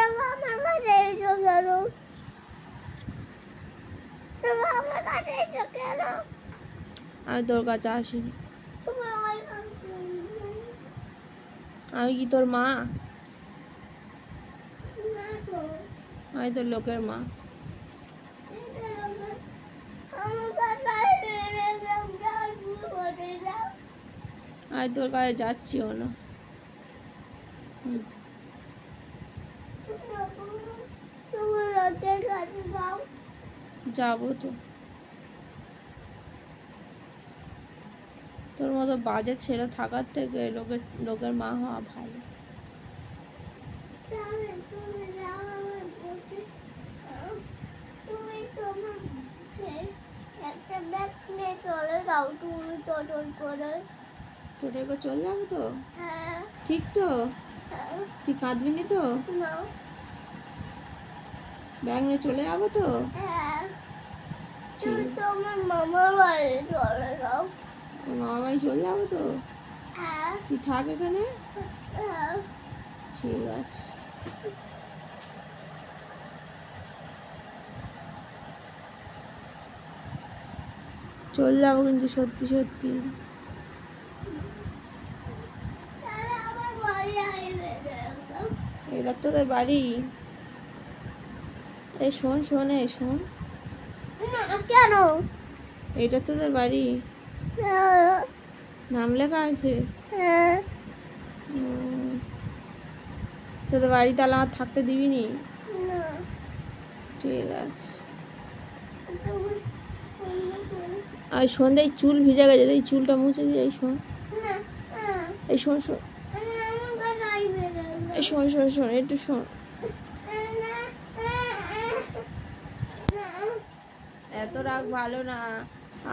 আমার কাছে এসো কেন? তুমি আমার কাছে এসো কেন? আমি তোর কাছে আসিনি। তুমি আমি কি তোর মা? না তো। আমি তোর লোকের মা। আমি তোর কাছে যাচ্ছিও না। যাবো তো। তোর মতো বাজে ছেলে থাকার থেকে লোকের মা হওয়া ভালো। টোটো করে চলে যাবো তো? ঠিক তো? তুই কাঁদবি নি তো? ব্যাগ নিয়ে চলে যাবো তো? তোমার মামার বাড়ি চলে যাও। মামার বাড়ি চলে যাবো তো? তুই থাক এখানে। ঠিক আছে। চলে যাবো কিন্তু সত্যি সত্যি। এটা তোদের বাড়ি? এই শোন শোন, এই শোন। কেন? এটা তোদের বাড়ি? নাম লেখা আছে? তোদের বাড়ি তাহলে আমার থাকতে দিবি নি? ঠিক আছে। আর সন্ধ্যে এই চুল ভিজে গেছে, এই চুলটা মুছে দিয়ে। এই শোন, এই শোন শোন, এই শোন শোন শোন, একটু শোন। এত রাগ ভালো না।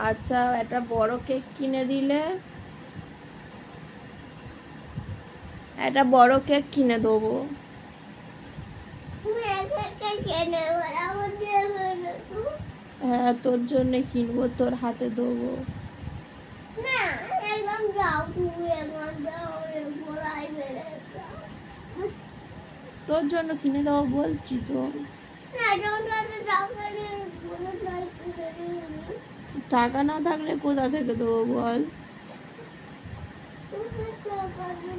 আচ্ছা, একটা বড় কেক কিনে দিলে, একটা বড় কেক কিনে দেবো। হ্যাঁ, তোর জন্য কিনবো, তোর হাতে দেবো। তোর জন্য কিনে দেবো বলছি তো। টাকা না থাকলে কোথা থেকে দেবো বল?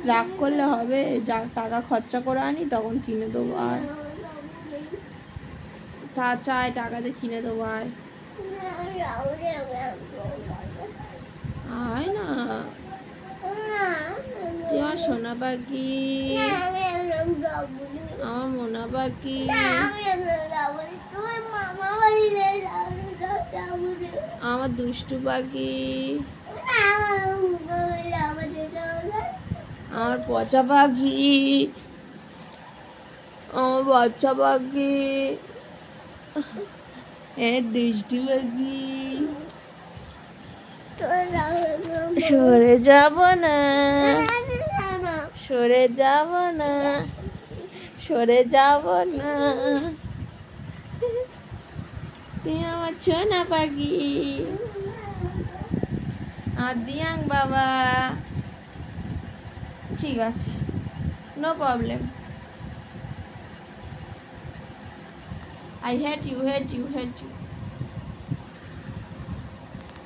রাগ করলে হবে? যা টাকা খরচা করে আনি তখন কিনে দেবো। আর তা চাই টাকা দিয়ে কিনে দেবো। আয় আয় না, তুই আমার সোনা পাখি, আমার মোনা পাখি, আমার দুষ্টু পাখি, আমার পচা পাখি, আমার বাচ্চা পাখি, দুষ্টু পাখি। সরে যাব না, সরে যাব না, সরে যাব না। তুই আমার সোনা পাখি, আর দিয়াং বাবা। ঠিক আছে, no problem. I hate you, hate you, hate you.